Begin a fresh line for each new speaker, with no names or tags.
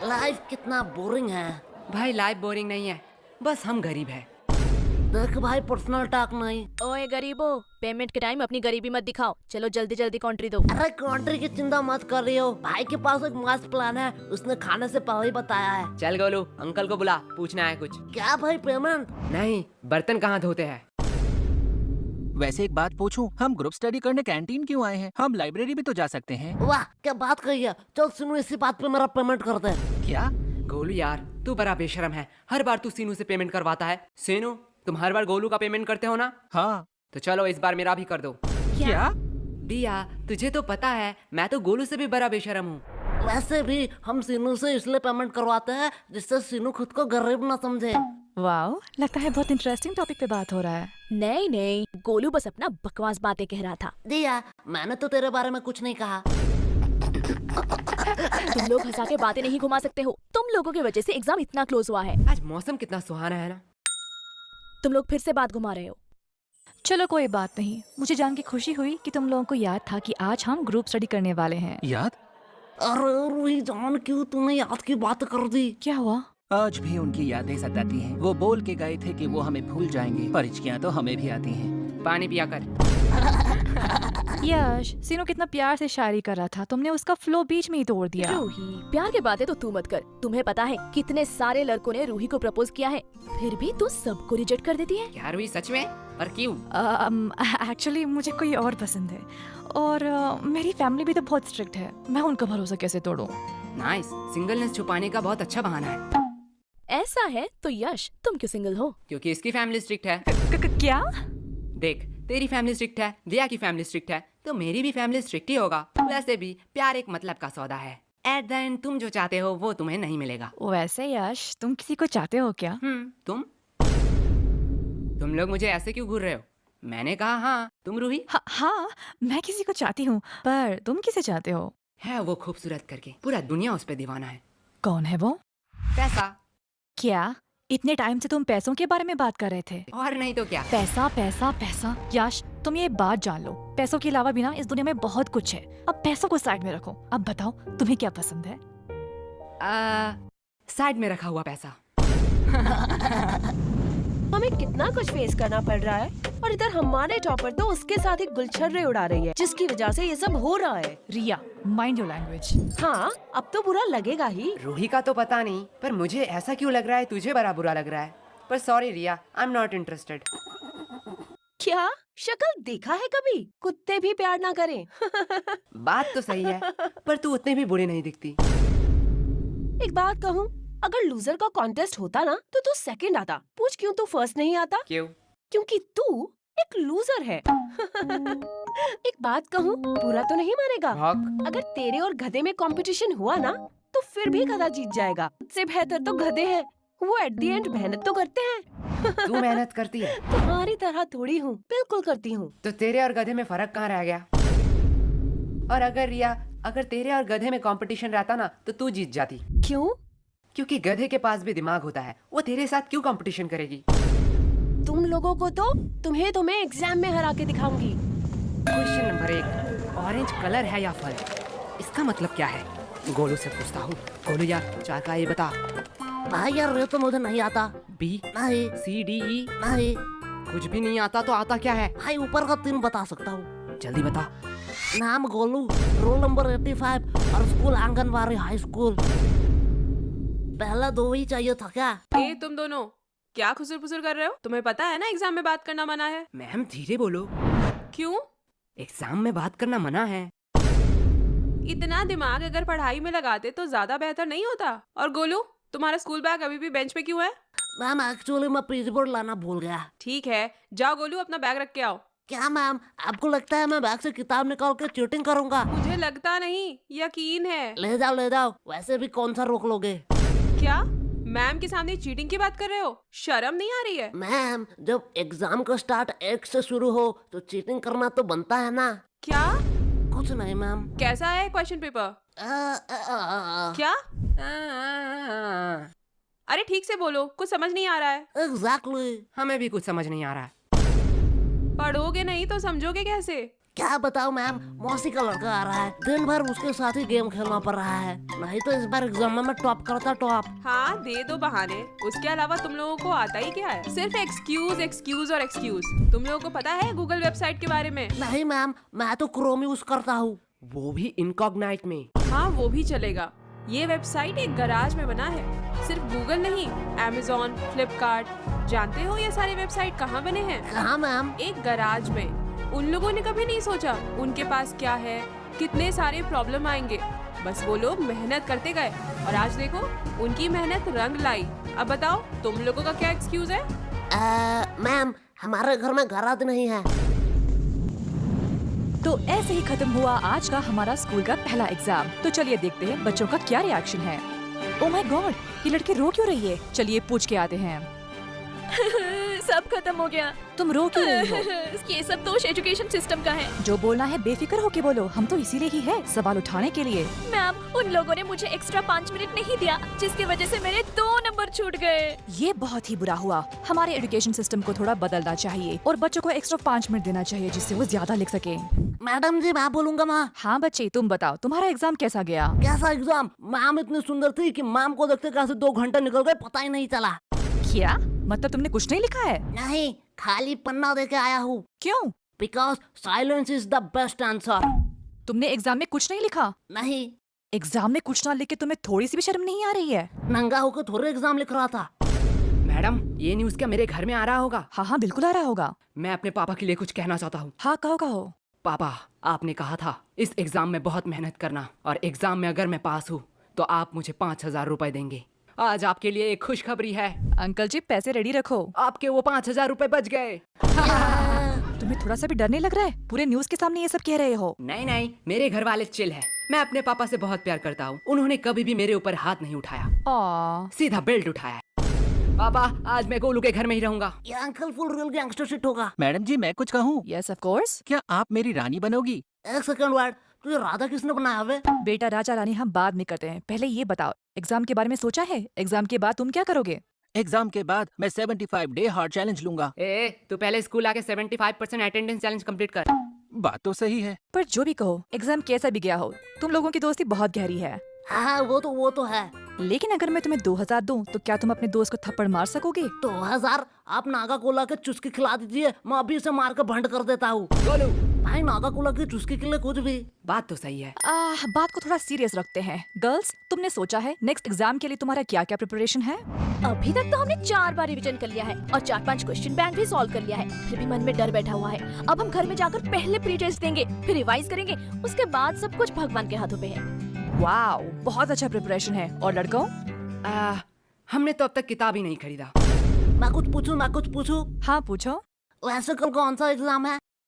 Life कितना boring है।
भाई लाइफ बोरिंग नहीं है, बस हम गरीब हैं।
देख भाई पर्सनल टॉक नहीं।
ओए गरीबो, पेमेंट के टाइम अपनी गरीबी मत दिखाओ। चलो जल्दी जल्दी कंट्री दो।
अरे कंट्री की चिंता मत कर रही हो, भाई के पास एक मस्त प्लान है, उसने खाने से पहले ही बताया है।
चल गोलू, अंकल को बुला, पूछना है कुछ।
क्या भाई पेमेंट?
नहीं, बर्तन कहाँ धोते हैं।
वैसे एक बात पूछूं, हम ग्रुप स्टडी करने कैंटीन क्यों आए हैं? हम लाइब्रेरी भी तो जा सकते हैं।
वाह क्या बात कही है। चल सुनो, इसी बात पे मेरा पेमेंट कर दे।
क्या?
गोलू यार, तू बड़ा बेशरम है। हर बार तू सीनू से पेमेंट करवाता है। सीनू, तुम हर बार गोलू का पेमेंट करते हो ना?
हाँ।
तो चलो इस बार मेरा भी कर दो।
क्या?
दिया, तुझे तो पता है मैं तो गोलू से भी बड़ा बेशरम हूँ।
वैसे भी हम सीनू से इसलिए पेमेंट करवाते हैं जिससे सीनू खुद को गरीब ना समझे।
वाह, लगता है बहुत इंटरेस्टिंग टॉपिक पे बात हो रहा है।
नहीं नहीं, गोलू बस अपना बकवास बातें कह रहा था।
दिया, मैंने तो तेरे बारे में कुछ नहीं कहा।
तुम लोग हंसा के बातें नहीं घुमा सकते हो। तुम लोगों की वजह से एग्जाम इतना क्लोज हुआ है।
आज मौसम कितना सुहाना है ना।
तुम लोग फिर से बात घुमा रहे हो।
चलो कोई बात नहीं, मुझे जान के खुशी हुई कि तुम लोगों को याद था कि आज हम ग्रुप स्टडी करने वाले हैं।
याद?
अरे रूही जान, क्यों तूने याद की बात कर दी?
क्या हुआ?
आज भी उनकी यादें सताती हैं। वो बोल के गए थे कि वो हमें भूल जाएंगे, पर हिचकियां तो हमें भी आती हैं।
पानी पिया कर।
यश, सीनो कितना प्यार से शायरी कर रहा था, तुमने उसका फ्लो बीच में ही तोड़ दिया।
रूही, प्यार की बातें तो तू मत कर। तुम्हें पता है कितने सारे लड़कों ने रूही को प्रपोज किया है, फिर भी तू सबको रिजेक्ट कर देती है।
क्या रुई, सच में? और क्यों?
एक्चुअली मुझे कोई और पसंद है, और मेरी फैमिली भी तो बहुत स्ट्रिक्ट है। मैं उनका भरोसा कैसे तोड़ूं?
नाइस, सिंगलनेस छुपाने का बहुत अच्छा बहाना है।
ऐसा है तो यश, तुम क्यों सिंगल हो?
क्योंकि इसकी फैमिली स्ट्रिक्ट है।
क्या?
देख, तेरी फैमिली स्ट्रिक्ट है, दिया की फैमिली स्ट्रिक्ट है, तो मेरी भी फैमिली स्ट्रिक्ट ही होगा। वैसे भी प्यार एक मतलब का सौदा है। एट द एंड तुम जो चाहते हो वो तुम्हें नहीं मिलेगा।
वैसे यश, तुम किसी को चाहते हो क्या?
तुम लोग मुझे ऐसे क्यों घूर रहे हो? मैंने कहा हाँ। तुम रूही?
हाँ, मैं किसी को चाहती हूँ, पर तुम किसे चाहते हो?
है वो खूबसूरत करके, पूरा दुनिया उस पे दीवाना है।
कौन है वो?
पैसा।
क्या? इतने टाइम से तुम पैसों के बारे में बात कर रहे थे।
और नहीं तो क्या।
पैसा पैसा पैसा। यश, तुम ये बात जान लो, पैसों के अलावा भी ना इस दुनिया में बहुत कुछ है। अब पैसों को साइड में रखो। अब बताओ तुम्हें क्या पसंद है?
साइड में रखा हुआ पैसा।
हमें कितना कुछ फेस करना पड़ रहा है, और इधर हमारे टॉपर तो उसके साथ ही गुलछर्रे उड़ा रही है, जिसकी वजह से ये सब हो रहा है।
रिया, माइंड योर लैंग्वेज।
हाँ, अब तो बुरा लगेगा ही।
रूही का तो पता नहीं, पर मुझे ऐसा क्यों लग रहा है तुझे बड़ा बुरा लग रहा है। पर sorry Riya, I am not interested.
क्या शक्ल देखा है कभी? कुत्ते भी प्यार ना करें।
बात तो सही है, पर तू उतनी भी बुरी नहीं दिखती।
एक बात कहूँ, अगर लूजर का कॉन्टेस्ट होता ना तो तू सेकंड आता। पूछ क्यों तू फर्स्ट नहीं आता?
क्यों?
क्योंकि तू एक लूजर है। एक बात कहूँ, बुरा तो नहीं मानेगा?
भौंक।
अगर तेरे और गधे में कंपटीशन हुआ ना तो फिर भी गधा जीत जाएगा। उससे बेहतर तो गधे हैं, वो एट द एंड मेहनत तो करते हैं।
तू मेहनत करती है?
तुम्हारी तरह थोड़ी हूँ, बिल्कुल करती हूँ।
तो तेरे और गधे में फर्क कहाँ रह गया? और अगर रिया, अगर तेरे और गधे में कंपटीशन रहता ना तो तू जीत जाती।
क्यों?
क्योंकि गधे के पास भी दिमाग होता है, वो तेरे साथ क्यों कंपटीशन करेगी?
तुम लोगों को तो तुम्हें तो मैं एग्जाम में हरा के दिखाऊंगी।
क्वेश्चन नंबर 1, ऑरेंज कलर है या फल? इसका मतलब क्या है? गोलू से पूछता हूँ। गोलू यार, चार का ये बता।
भाई यार ये तो मुझे नहीं आता।
बी,
नहीं।
सी, डी, ई?
नहीं
कुछ भी नहीं आता तो आता क्या है?
भाई, ऊपर का 3 बता सकता हूँ।
जल्दी बता।
नाम गोलू, रोल नंबर 85 और स्कूल आंगनबाड़ी हाई स्कूल। पहला 2 ही चाहिए था क्या?
ए तुम दोनों क्या खुसुर फुसुर कर रहे हो? तुम्हें पता है ना एग्जाम में बात करना मना है।
मैम धीरे बोलो।
क्यों?
एग्जाम में बात करना मना है।
इतना दिमाग अगर पढ़ाई में लगाते तो ज्यादा बेहतर नहीं होता। और गोलू, तुम्हारा स्कूल बैग अभी भी बेंच पे क्यों है?
मैम एक्चुअली मैं पीजी बोर्ड लाना भूल गया।
ठीक है, जाओ गोलू अपना बैग रख के आओ।
क्या मैम, आपको लगता है मैं बैग से किताब निकाल के चीटिंग करूंगा?
मुझे लगता नहीं, यकीन है।
ले जाओ ले जाओ, वैसे भी कौन सा रोक लोगे?
क्या मैम के सामने चीटिंग की बात कर रहे हो? शर्म नहीं आ रही है?
मैम, जब एग्जाम का स्टार्ट 1 से शुरू हो तो चीटिंग करना तो बनता है ना।
क्या?
कुछ नहीं मैम।
कैसा है क्वेश्चन पेपर? क्या? अरे ठीक से बोलो, कुछ समझ नहीं आ रहा है।
एग्जैक्टली।
हमें भी कुछ समझ नहीं आ रहा है।
पढ़ोगे नहीं तो समझोगे कैसे?
क्या बताऊं मैम, मौसी का लड़का आ रहा है, दिन भर उसके साथ ही गेम खेलना पड़ रहा है, नहीं तो इस बार एग्जाम में मैं टॉप करता टॉप।
हाँ दे दो बहाने, उसके अलावा तुम लोगों को आता ही क्या है? सिर्फ एक्सक्यूज एक्सक्यूज और एक्सक्यूज। तुम लोगों को पता है गूगल वेबसाइट के बारे में?
नहीं मैम, मैं तो क्रोम यूज करता हूँ।
वो भी इनकॉग्नाइट में।
हाँ वो भी चलेगा। ये वेबसाइट एक गराज में बना है, सिर्फ गूगल नहीं, Amazon, फ्लिपकार्ट, जानते हो ये सारे वेबसाइट कहाँ बने हैं?
कहाँ मैम?
एक गराज में। उन लोगों ने कभी नहीं सोचा उनके पास क्या है, कितने सारे प्रॉब्लम आएंगे, बस वो लोग मेहनत करते गए और आज देखो उनकी मेहनत रंग लाई। अब बताओ तुम लोगों का क्या एक्सक्यूज है?
मैम, हमारे घर में गराज नहीं है।
तो ऐसे ही खत्म हुआ आज का हमारा स्कूल का पहला एग्जाम। तो चलिए देखते हैं बच्चों का क्या रिएक्शन है। ओह माय गॉड, ये लड़की रो क्यों रही है? चलिए पूछ के आते हैं।
सब खत्म हो गया।
तुम रो क्यों रही हो?
ये सब दोष एजुकेशन सिस्टम का है।
जो बोलना है बेफिक्र होके बोलो, हम तो इसीलिए ही है सवाल उठाने के लिए।
मैम, उन लोगों ने मुझे एक्स्ट्रा 5 मिनट नहीं दिया, जिसकी वजह से मेरे 2 नंबर छूट गए।
ये बहुत ही बुरा हुआ। हमारे एजुकेशन सिस्टम को थोड़ा बदलना चाहिए और बच्चों को एक्स्ट्रा 5 मिनट देना चाहिए जिससे वो ज्यादा लिख सके।
मैडम जी मैं बोलूंगा माँ।
हाँ बच्चे, तुम बताओ तुम्हारा एग्जाम कैसा गया?
कैसा एग्जाम? मैम इतनी सुंदर थी कि मैम को देखते कैसे 2 घंटे निकल गए पता ही नहीं चला।
क्या मतलब तुमने कुछ नहीं लिखा है?
नहीं, खाली पन्ना दे के आया हूँ।
क्यों?
Because silence is the best answer.
तुमने एग्जाम में कुछ नहीं लिखा?
नहीं,
एग्जाम में कुछ ना लिख के तुम्हें थोड़ी सी भी शर्म नहीं आ रही है?
नंगा होकर थोड़े एग्जाम लिख रहा था।
मैडम, ये न्यूज़ क्या मेरे घर में आ रहा होगा?
हाँ हाँ बिल्कुल आ रहा होगा।
मैं अपने पापा के लिए कुछ कहना चाहता हूँ।
हाँ कहो कहो।
पापा, आपने कहा था इस एग्जाम में बहुत मेहनत करना और एग्जाम में अगर मैं पास हूँ तो आप मुझे 5,000 रुपए देंगे। आज आपके लिए एक खुशखबरी है।
अंकल जी पैसे रेडी रखो।
आपके वो 5,000 रुपए बच गए।
तुम्हें थोड़ा सा भी डर नहीं लग रहा है? पूरे न्यूज के सामने ये सब कह रहे हो।
नहीं नहीं, मेरे घर वाले चिल है। मैं अपने पापा से बहुत प्यार करता हूँ, उन्होंने कभी भी मेरे ऊपर हाथ नहीं उठाया, सीधा बेल्ट उठाया। पापा, आज मैं गोलू के घर में ही रहूंगा।
ये uncle full real gangster shit होगा।
मैडम जी मैं कुछ कहूँ?
Yes of course.
क्या आप मेरी रानी बनोगी?
एक सेकंड वर्ड, तुझे राधा किसने बनाया वे?
बेटा राजा रानी हम बाद में करते हैं, पहले ये बताओ एग्जाम के बारे में सोचा है? एग्जाम के बाद तुम क्या करोगे?
एग्जाम के बाद मैं 75 डे हार्ड चैलेंज लूंगा।
तू पहले स्कूल आके 75% अटेंडेंस चैलेंज कंप्लीट कर।
बात तो सही है।
पर जो भी कहो, एग्जाम कैसा भी गया हो, तुम लोगों की दोस्ती बहुत गहरी है।
हाँ वो तो है।
लेकिन अगर मैं तुम्हें 2,000 दूं, तो क्या तुम अपने दोस्त को थप्पड़ मार सकोगे?
2000? आप नागा कोला के चुस्की खिला दीजिए, मैं अभी से मार कर भंड कर देता हूँ।
गोलू,
भाई नागा कोला की चुस्की के लिए कुछ भी।
बात तो सही है।
बात को थोड़ा सीरियस रखते हैं। गर्ल्स, तुमने सोचा है नेक्स्ट एग्जाम के लिए तुम्हारा क्या क्या प्रिपरेशन है?
अभी तक तो हमने 4 बार रिवीजन कर लिया है और 4-5 क्वेश्चन बैंक भी सॉल्व कर लिया है, फिर भी मन में डर बैठा हुआ है। अब हम घर में जाकर पहले प्री टेस्ट देंगे, फिर रिवाइज करेंगे, उसके बाद सब कुछ भगवान के हाथों पे है।
वाओ, बहुत अच्छा प्रिपरेशन है। और लड़कों?
हमने तो अब तक किताब ही नहीं खरीदा।
मैं कुछ पूछूं?
हाँ पूछो।
वैसे कल कौन सा एग्जाम है?